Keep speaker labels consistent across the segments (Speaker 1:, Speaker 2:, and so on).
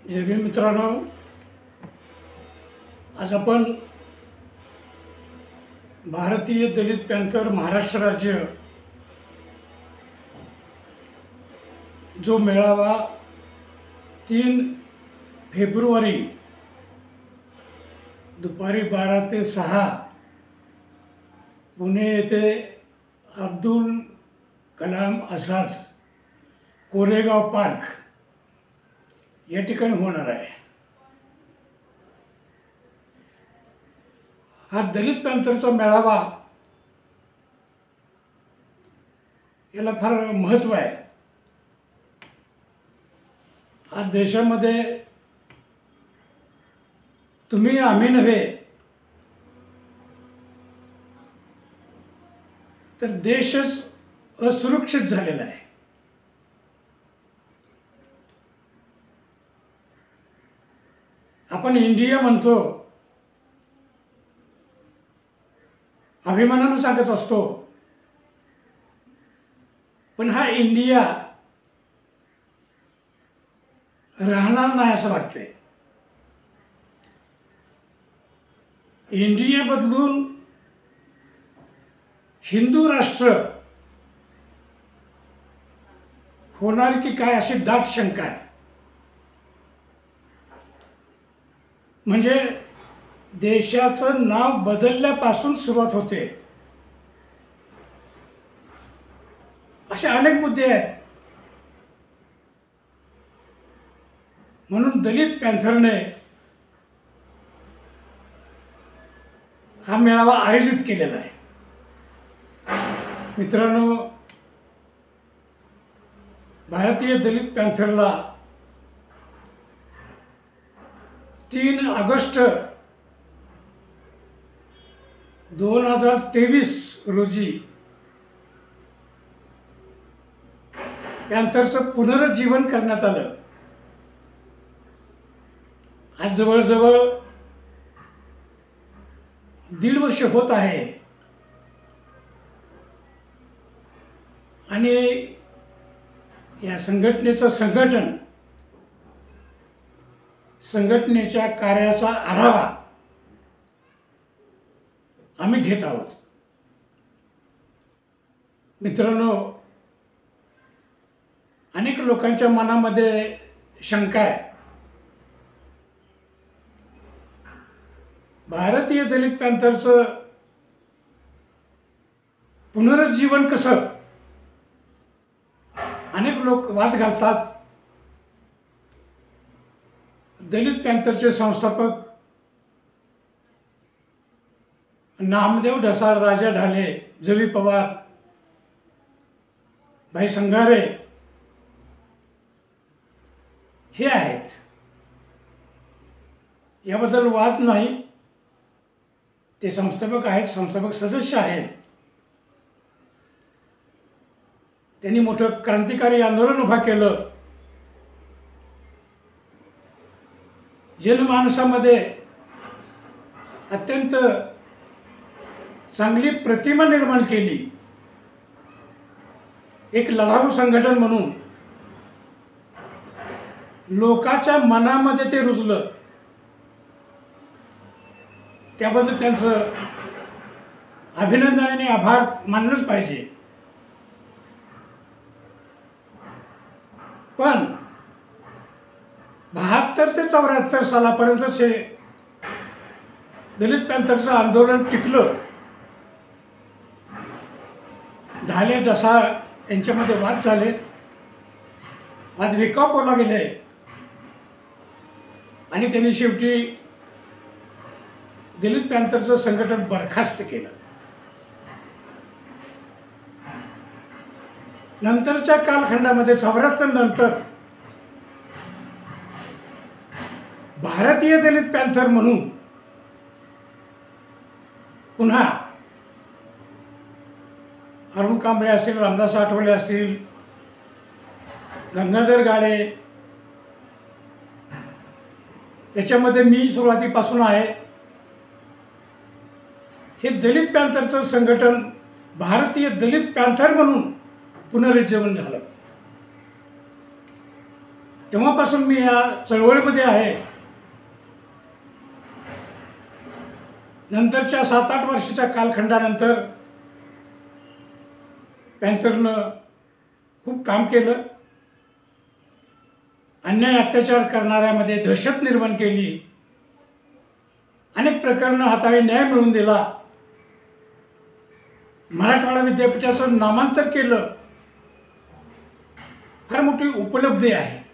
Speaker 1: जय भीम मित्रांनो, आज आपण भारतीय दलित पॅंथर महाराष्ट्र राज्य जो मेळावा 3 फेब्रुवारी दुपारी 12 ते 6 पुणे येथे अब्दुल कलाम आझाद कोरेगाव पार्क या ठिकाणी होणार आहे। हा दलित पॅंथरचा मेळावा याला फार महत्त्व आहे। आज देशामध्ये तुम्ही आम्ही नव्हे तर देशच असुरक्षित झालेला आहे। आपण इंडिया म्हणतो, अभिमानाने सांगत असतो, पण हा इंडिया राहणार नाही असं वाटतंय। इंडिया बदलून हिंदू राष्ट्र होणार की काय अशी दाट शंका आहे। म्हणजे देशाचं नाव बदलल्यापासून सुरुवात होते। असे अनेक मुद्दे आहेत। म्हणून दलित पॅंथरने हा मेळावा आयोजित केलेला आहे। मित्रांनो, भारतीय दलित पॅंथरला 3 ऑगस्ट 2023 रोजी पॅंथरचं पुनरुज्जीवन करण्यात आलं। आज जवळजवळ 1.5 वर्ष होत आहे आणि या संघटनेच्या कार्याचा आढावा आम्ही घेत आहोत। मित्रांनो, अनेक लोकांच्या मनामध्ये शंका आहे, भारतीय दलित पॅंथरचं पुनरुज्जीवन कसं? अनेक लोक वाद घालतात। दलित पॅंथरचे संस्थापक नामदेव ढसाळ, राजा ढाले, जवी पवार, भाई संघारे हे आहेत। याबद्दल वाद नाही। ते संस्थापक आहेत, संस्थापक सदस्य आहेत। त्यांनी मोठं क्रांतिकारी आंदोलन उभा केलं। जनमानसामध्ये अत्यंत चांगली प्रतिमा निर्माण केली। एक लढाऊ संघटन म्हणून लोकांच्या मनामध्ये ते रुजलं। त्याबद्दल त्यांचं अभिनंदन आणि आभार मानलंच पाहिजे। पण 72 ते 74 सालापर्यंतच हे दलित पॅंथरचं आंदोलन टिकलं। ढाले ढसाळ यांच्यामध्ये वाद झाले, वाद विकोपाला गेले आणि त्यांनी शेवटी दलित पॅंथरचं संघटन बरखास्त केलं। नंतरच्या कालखंडामध्ये 74 नंतर भारतीय दलित पॅंथर म्हणून पुन्हा अरुण कांबळे असतील, रामदास आठवले असतील, गंगाधर गाडे, त्याच्यामध्ये मी सुरुवातीपासून आहे। हे दलित पॅंथरचं संघटन भारतीय दलित पॅंथर म्हणून पुनरुज्जीवन झालं। तेव्हापासून मी या चळवळीमध्ये आहे. नंतरच्या 7-8 वर्षाच्या कालखंडानंतर पॅन्थरनं खूप काम केलं. अन्याय अत्याचार करणाऱ्यामध्ये दहशत निर्माण केली. अनेक प्रकरणं हाताळी न्याय मिळवून दिला. मराठवाडा विद्यापीठाचं नामांतर केलं. फार मोठी उपलब्धी आहे.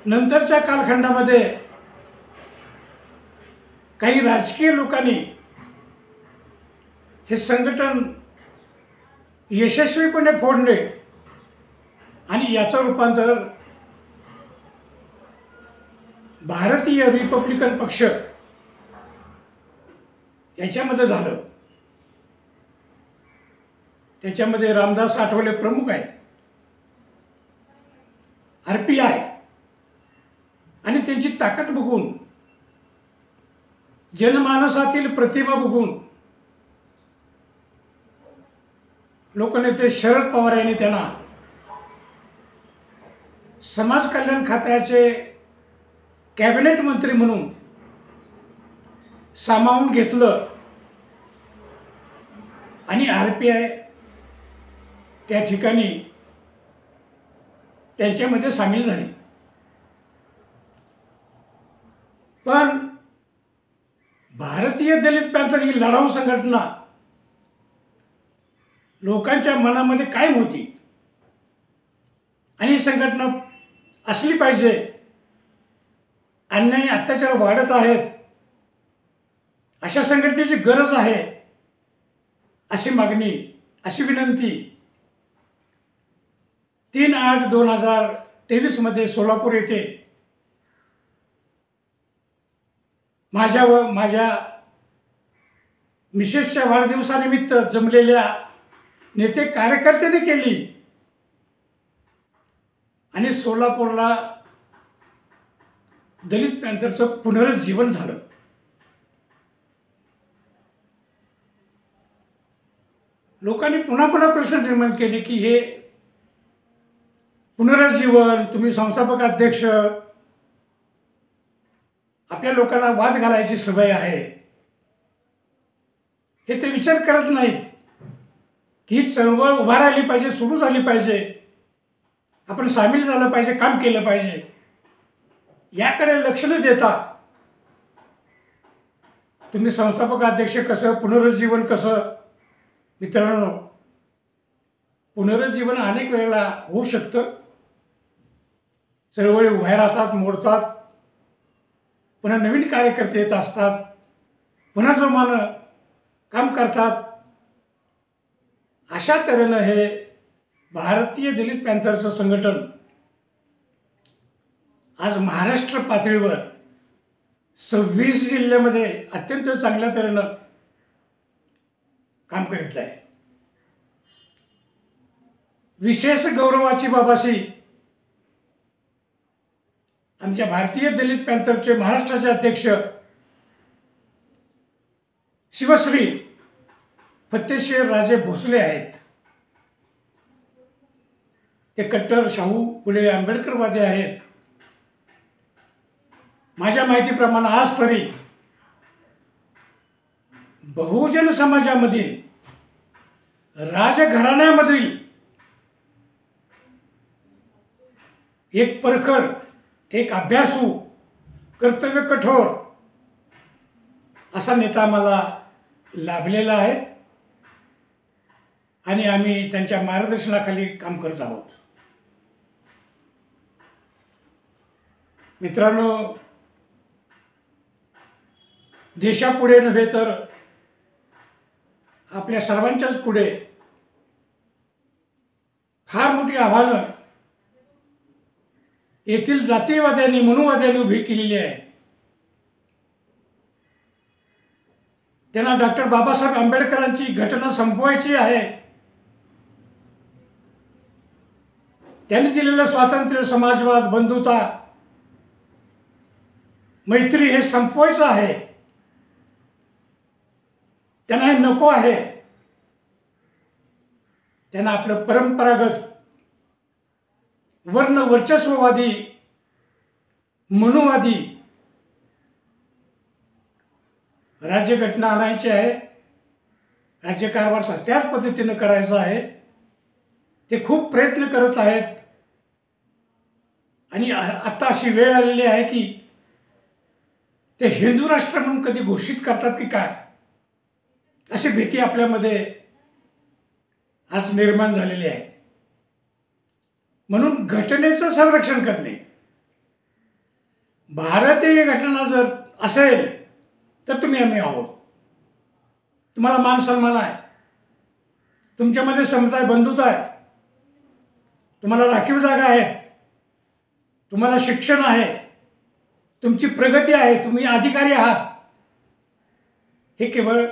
Speaker 1: नंतरच्या कालखंडामध्ये काही राजकीय लोकांनी हे संघटन यशस्वीपणे फोडले आणि याचं रूपांतर भारतीय रिपब्लिकन पक्ष याच्यामध्ये झालं. त्याच्यामध्ये रामदास आठवले प्रमुख आहेत. RPI आणि त्यांची ताकद बघून, जनमानसातील प्रतिभा बघून लोकनेते शरद पवार यांनी त्यांना समाज कल्याण खात्याचे कॅबिनेट मंत्री म्हणून सामावून घेतलं आणि RPI त्या ठिकाणी त्यांच्यामध्ये सामील झाली. पण भारतीय दलित पॅन्थर ही लढाऊ संघटना लोकांच्या मनामध्ये कायम होती आणि ही संघटना असली पाहिजे. अन्याय अत्याचार वाढत आहेत, अशा संघटनेची गरज आहे, अशी मागणी, अशी विनंती 3/8/2023 मध्ये सोलापूर येथे माझ्या व माझ्या मिसेसच्या वाढदिवसानिमित्त जमलेल्या नेते कार्यकर्त्यांनी केली आणि सोलापूरला दलित पॅन्थरचं पुनरुज्जीवन झालं. लोकांनी पुन्हा पुन्हा प्रश्न निर्माण केले की हे पुनरुज्जीवन, तुम्ही संस्थापक अध्यक्ष, आपल्या लोकांना वाद घालायची सवय आहे. हे ते विचार करत नाहीत की ही चळवळ उभा राहिली पाहिजे, सुरू झाली पाहिजे, आपण सामील झालं पाहिजे, काम केलं पाहिजे. याकडे लक्ष न देता तुम्ही संस्थापक अध्यक्ष कसं, पुनरुज्जीवन कसं. मित्रांनो, पुनरुज्जीवन अनेक वेळेला होऊ शकतं. चळवळी उभ्या राहतात, मोडतात, पुन्हा नवीन कार्यकर्ते येत असतात, पुन्हा जोमानं काम करतात. अशा तऱ्हेनं हे भारतीय दलित पॅन्थरचं संघटन आज महाराष्ट्र पातळीवर 26 जिल्ह्यामध्ये अत्यंत चांगल्या तऱ्हेनं काम करीत आहे. विशेष गौरवाची बाब अशी, आमच्या भारतीय दलित पॅन्थरचे महाराष्ट्राचे अध्यक्ष शिवश्री फत्तेशेर राजे भोसले आहेत. ते कट्टर शाहू फुले आंबेडकरवादी आहेत. माझ्या माहितीप्रमाणे आज तरी बहुजन समाजामधील, राजघराण्यामधील एक परखड, एक अभ्यासू, कर्तव्य कठोर असा नेता मला लाभलेला आहे आणि आम्ही त्यांच्या मार्गदर्शनाखाली काम करत आहोत. मित्रांनो, देशापुढे नव्हे तर आपल्या सर्वांच्याच पुढे फार मोठी आव्हानं येथील जातीयवाद्यांनी, मनुवाद्यांनी उभी केलेली आहे. त्यांना डॉक्टर बाबासाहेब आंबेडकरांची घटना संपवायची आहे. त्यांनी दिलेलं स्वातंत्र्य, समाजवाद, बंधुता, मैत्री हे संपवायचं आहे. त्यांना हे नको आहे. त्यांना आपलं परंपरागत वर्ण वर्चस्ववादी मनुवादी राज्यघटना आणायची आहे, राज्यकारभार त्याच पद्धतीनं करायचा आहे. ते खूप प्रयत्न करत आहेत आणि आता अशी वेळ आलेली आहे की ते हिंदू राष्ट्र म्हणून कधी घोषित करतात की काय, अशी भीती आपल्यामध्ये आज निर्माण झालेली आहे. म्हणून घटनेचं संरक्षण करणे, भारतीय घटना जर असेल तर तुम्ही आम्ही आहोत, तुम्हाला मान सन्मान आहे, तुमच्यामध्ये समता आहे, बंधुता आहे, तुम्हाला राखीव जागा आहेत, तुम्हाला शिक्षण आहे, तुमची प्रगती आहे, तुम्ही अधिकारी आहात. हे केवळ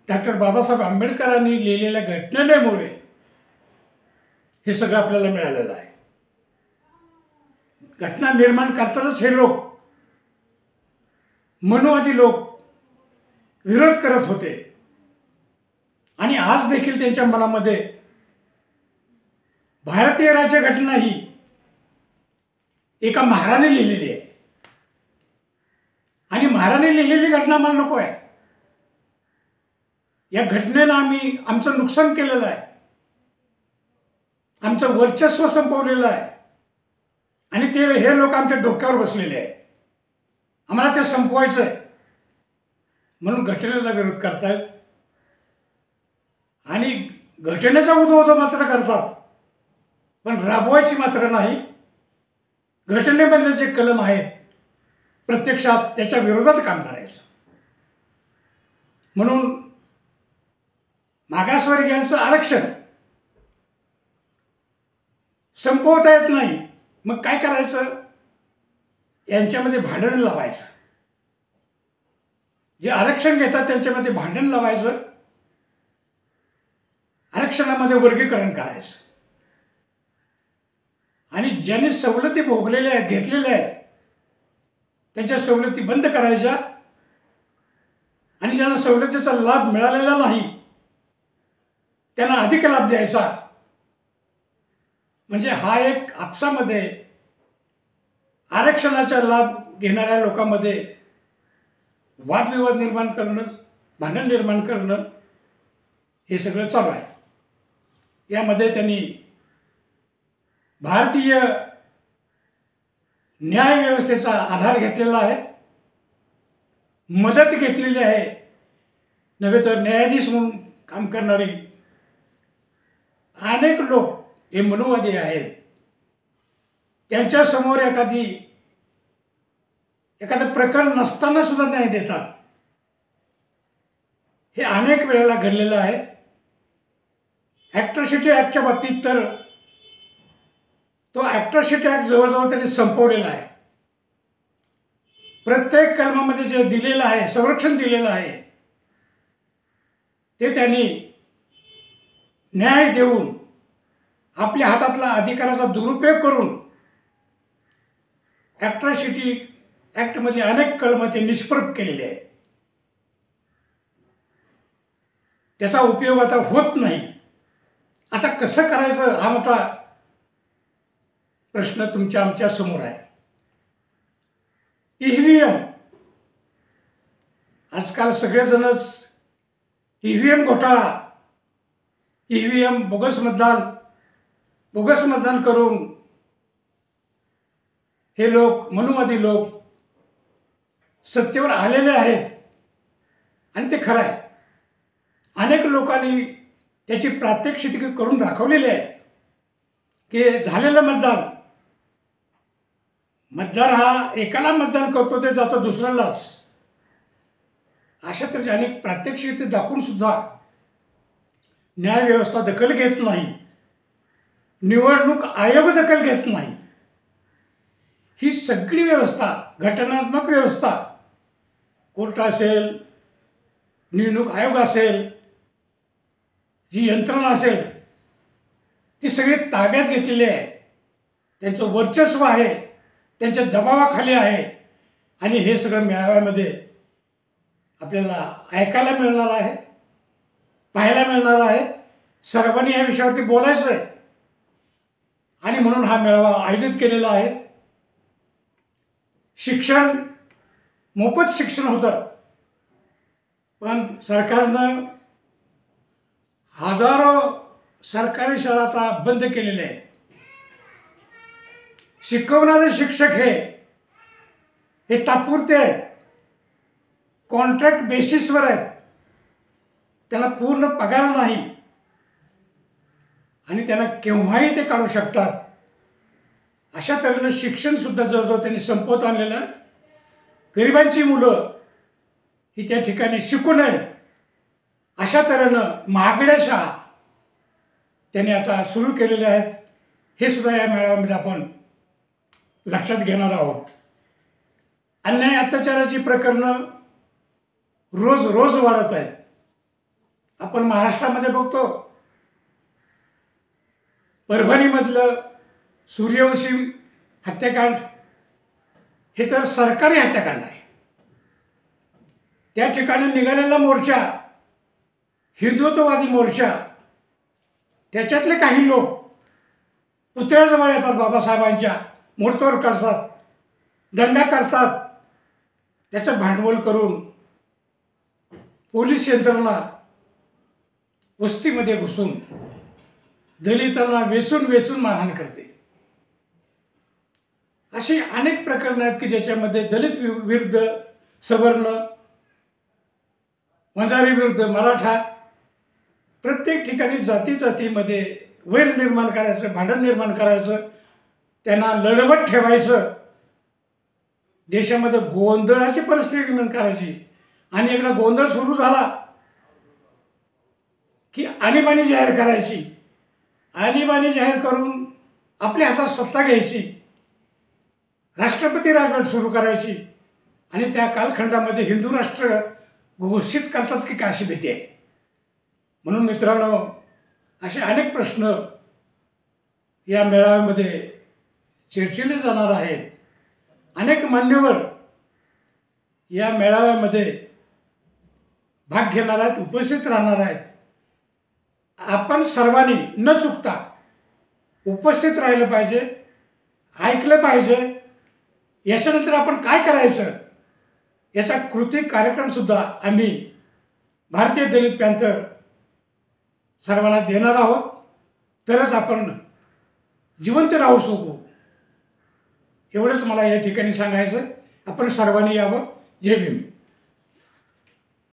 Speaker 1: डॉक्टर बाबासाहेब आंबेडकरांनी लिहिलेल्या घटनेमुळे हे सगळं आपल्याला मिळालेलं आहे. घटना निर्माण करतानाच हे लोक, मनुवादी लोक विरोध करत होते आणि आज देखील त्यांच्या मनामध्ये भारतीय राज्यघटना ही एका महाराने लिहिलेली आहे आणि महाराने लिहिलेली घटना मला नको आहे. या घटनेनं आम्ही आमचं नुकसान केलेलं आहे, आमचं वर्चस्व संपवलेलं आहे आणि ते हे लोक आमच्या डोक्यावर बसलेले आहेत. आम्हाला ते संपवायचं आहे म्हणून घटनेला विरोध करतायत आणि घटनेचा उदोउदो मात्र करतात, पण राबवायची मात्र नाही. घटनेमधले जे कलम आहेत प्रत्यक्षात त्याच्या विरोधात काम करायचं. म्हणून मागासवर्गीयांचं आरक्षण संपवता येत नाही, मग काय करायचं, यांच्यामध्ये भांडण लावायचं. जे आरक्षण घेतात त्यांच्यामध्ये भांडण लावायचं, आरक्षणामध्ये वर्गीकरण करायचं आणि ज्यांनी सवलती भोगलेल्या आहेत, घेतलेल्या आहेत, त्यांच्या सवलती बंद करायच्या आणि ज्यांना सवलतीचा लाभ मिळालेला नाही त्यांना अधिक लाभ द्यायचा. म्हणजे हा एक आपसामध्ये आरक्षणाचा लाभ घेणाऱ्या लोकांमध्ये वादविवाद निर्माण करणं, भांडण निर्माण करणं हे सगळं चालू आहे. यामध्ये त्यांनी भारतीय न्यायव्यवस्थेचा आधार घेतलेला आहे, मदत घेतलेली आहे. नव्हे तर न्यायाधीश म्हणून काम करणारी अनेक लोक हे मनुवादी आहेत. त्यांच्यासमोर एखादं प्रकरण नसताना सुद्धा न्याय देतात. हे अनेक वेळेला घडलेलं आहे. ॲट्रॉसिटी ॲक्टच्या बाबतीत तर तो ॲट्रॉसिटी ॲक्ट जवळजवळ त्यांनी संपवलेला आहे. प्रत्येक कलमामध्ये जे दिलेलं आहे, संरक्षण दिलेलं आहे, ते त्यांनी न्याय देऊन आपल्या हातातला अधिकाराचा दुरुपयोग करून ॲट्रॉसिटी ॲक्टमध्ये अनेक कलम ते निष्प्रभ केलेले आहेत. त्याचा उपयोग आता होत नाही. आता कसं करायचं हा मोठा प्रश्न तुमच्या आमच्या समोर आहे. EVM आजकाल सगळेजणच EVM घोटाळा, EVM बोगस मतदान करून हे लोक, मनुवादी लोक सत्तेवर आलेले आहेत आणि ते खरं आहे. अनेक लोकांनी त्याची प्रात्यक्षिके करून दाखवलेली आहेत की झालेलं मतदार हा एकाला मतदान करतो ते जातो दुसऱ्यालाच. अशा तऱ्हेचे अनेक प्रात्यक्षिके दाखवून सुद्धा न्यायव्यवस्था दखल घेत नाही, निवडणूक आयोग दखल घेत नाही. ही सगळी व्यवस्था, घटनात्मक व्यवस्था, कोर्ट असेल, निवडणूक आयोग असेल, जी यंत्रणा असेल, ती सगळी ताब्यात घेतलेली आहे. त्यांचं वर्चस्व आहे, त्यांच्या दबावाखाली आहे आणि हे सगळं मेळाव्यामध्ये आपल्याला ऐकायला मिळणार आहे, पाहायला मिळणार आहे. सर्वांनी या विषयावरती बोलायचं आहे आणि म्हणून हा मेळावा आयोजित केलेला आहे. शिक्षण मोफत शिक्षण होतं, पण सरकारनं हजारो सरकारी शाळा आता बंद केलेल्या आहेत. शिकवणारे शिक्षक हे तात्पुरते आहेत, कॉन्ट्रॅक्ट बेसिसवर आहेत, त्यांना पूर्ण पगार नाही आणि त्यांना केव्हाही ते काढू शकतात. अशा तऱ्हेनं शिक्षणसुद्धा जवळजवळ त्यांनी संपवत आणलेलं आहे. गरिबांची मुलं ही त्या ठिकाणी शिकू नयेत अशा तऱ्हेनं महागड्या शाळा त्यांनी आता सुरू केलेल्या आहेत. हे सुद्धा या मेळाव्यामध्ये आपण लक्षात घेणार आहोत. अन्याय अत्याचाराची प्रकरणं रोज रोज वाढत आहेत. आपण महाराष्ट्रामध्ये बघतो, परभणीमधलं सूर्यवंशी हत्याकांड हे तर सरकारी हत्याकांड आहे. त्या ठिकाणी निघालेला मोर्चा, हिंदुत्ववादी मोर्चा, त्याच्यातले काही लोक पुतळ्याजवळ येतात, बाबासाहेबांच्या मोडतोड करतात, दंगा करतात. त्याचं भांडवल करून पोलीस यंत्रणा वस्तीमध्ये घुसून दलितांना वेचून वेचून मारहाण करते. अशी अनेक प्रकरणं आहेत की ज्याच्यामध्ये दलित विरुद्ध सवर्ण, वंजारी विरुद्ध मराठा, प्रत्येक ठिकाणी जाती जातीमध्ये वैर निर्माण करायचं, भांडण निर्माण करायचं, त्यांना लढवत ठेवायचं, देशामध्ये गोंधळाची परिस्थिती निर्माण करायची. आणि एकदा गोंधळ सुरू झाला की आणीबाणी जाहीर करायची, आणीबाणी जाहीर करून आपल्या हातात सत्ता घ्यायची, राष्ट्रपती राजवट सुरू करायची आणि त्या कालखंडामध्ये हिंदू राष्ट्र घोषित करतात की काय, अशी भीती आहे. म्हणून मित्रांनो, असे अनेक प्रश्न या मेळाव्यामध्ये चर्चिले जाणार आहेत. अनेक मान्यवर या मेळाव्यामध्ये भाग घेणार आहेत, उपस्थित राहणार आहेत. आपण सर्वांनी न चुकता उपस्थित राहिलं पाहिजे, ऐकलं पाहिजे. याच्यानंतर आपण काय करायचं याचा कृती कार्यक्रमसुद्धा आम्ही भारतीय दलित पॅंथर सर्वांना देणार आहोत. तरच आपण जिवंत राहू शकू. एवढंच मला या ठिकाणी सांगायचं. आपण सर्वांनी यावं. जय भीम.